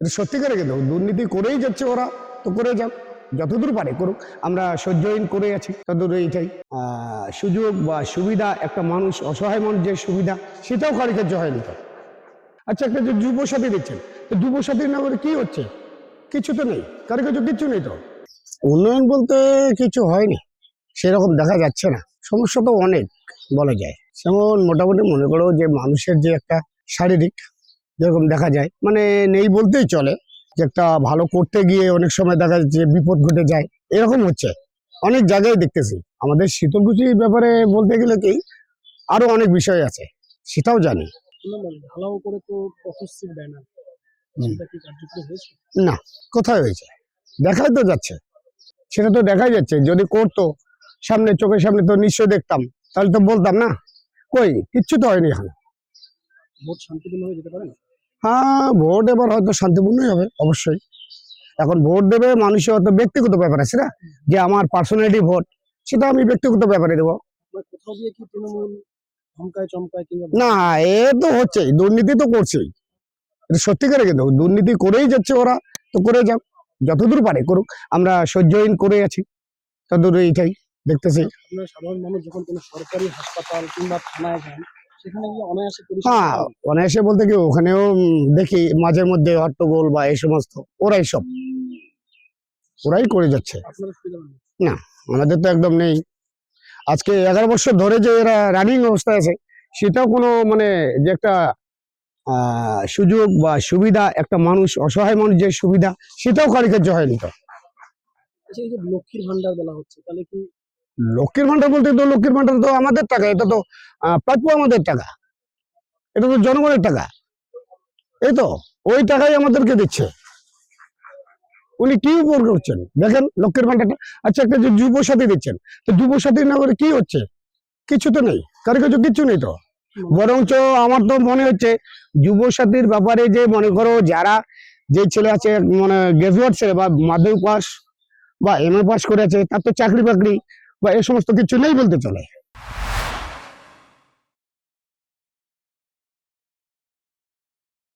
এটা সত্যিকারে কিন্তু দুর্নীতি করেই যাচ্ছে ওরা, তো করে যাক, যতদূর পারে করুক, আমরা সহ্যহীন করে আছি ততদূর। এইটাই সুযোগ বা সুবিধা, একটা মানুষ, অসহায় মানুষ যে সুবিধা, সেটাও কারিকার্য হয়নি তো। আচ্ছা, একটা যে যুব সাথী দিচ্ছেন, তো যুব সাথীর নামে কি হচ্ছে? কিছু তো নেই, কারিকার্য কিচ্ছু নেই তো। উন্নয়ন বলতে কিছু হয়নি সেরকম দেখা যাচ্ছে না। সমস্যা তো অনেক বলা যায়, যেমন মোটামুটি মনে করো যে মানুষের যে একটা শারীরিক যেরকম দেখা যায়, মানে নেই বলতেই চলে, যে একটা ভালো করতে গিয়ে অনেক সময় দেখা যাচ্ছে বিপদ ঘটে যায়, এরকম হচ্ছে অনেক জায়গায় দেখতেছি। আমাদের শীতলকুচির ব্যাপারে বলতে গেলে কি আরো অনেক বিষয় আছে, সেটাও জানি। ঢালাও করে তো পথশ্রী দেয় না, হুম। সেটা কি কার্যকরী হয়েছে? না, কোথায় হয়েছে? দেখাই তো যাচ্ছে, সেটা তো দেখাই যাচ্ছে। যদি করতো সামনে, চোখের সামনে, তো নিশ্চয়ই দেখতাম, তাহলে তো বলতাম না। কই, কিচ্ছু তো হয়নি এখানে। ভোট শান্তিপূর্ণ হয়ে যেতে পারে না? হ্যাঁ, ভোট এবার হয়তো শান্তিপূর্ণই হবে অবশ্যই। এখন ভোট দেবে মানুষের হয়তো ব্যক্তিগত ব্যাপার আছে না, যে আমার পার্সোনালিটি ভোট, সেটা আমি ব্যক্তিগত ব্যাপারে দেবো। কোথাও দিয়ে কি তৃণমূল ধমকায় চমকায় কিংবা না, এ তো হচ্ছেই, দুর্নীতি তো করছেই। এটা সত্যিকারে কিন্তু দুর্নীতি করেই যাচ্ছে ওরা, তো করে যাক, যতদূর পারে করুক, আমরা সহ্যহীন করে আছি ততদূর। এইটাই দেখতেছি। আপনার সাধারণ মানুষ যখন কোনো সরকারি হাসপাতাল কিংবা থানায় যান, সেখানে গিয়ে অনায়াসে পরিষেবা হ্যাঁ, পান। অনায়াসে বলতে কি, ওখানেও দেখি মাঝে মধ্যে হট্টগোল বা এই সমস্ত, ওরাই করে যাচ্ছে। আপনাদের সুবিধা হয় না? না, আমাদের তো একদম নেই। আজকে 11 বছর ধরে যে এরা রানিং অবস্থায় আছে, সেটাও কোনো মানে যে একটা সুযোগ বা সুবিধা, একটা মানুষ, অসহায় মানুষ যে সুবিধা, সেটাও কারিকার্য হয়নি তো। আচ্ছা, এই যে লক্ষ্মীর ভান্ডার বলা হচ্ছে, তাহলে কি লক্ষ্মীর ভান্ডার বলতে, তো লক্ষ্মীর ভান্ডার তো আমাদের টাকা, এটা তো প্রাপ্য আমাদের টাকা, এটা তো জনগণের টাকা। এই তো, ওই টাকাই আমাদেরকে দিচ্ছে। উনি কি উপকার করছেন দেখেন লক্ষ্মীর ভান্ডারটা। আচ্ছা, একটা যে যুব সাথী দিচ্ছেন, তো যুব সাথীর নামে কি হচ্ছে? কিছু তো নেই, কারিকার্য কিচ্ছু নেই তো। বরঞ্চ আমার তো মনে হচ্ছে যুব সাথীর ব্যাপারে, যে মনে করো যারা, যে ছেলে আছে মানে গ্রাজুয়েট ছেলে বা মাধ্যমিক পাস বা এমএ পাস করেছে, তার তো চাকরি বাকরি বা এই সমস্ত কিছু নেই বলতে চলে।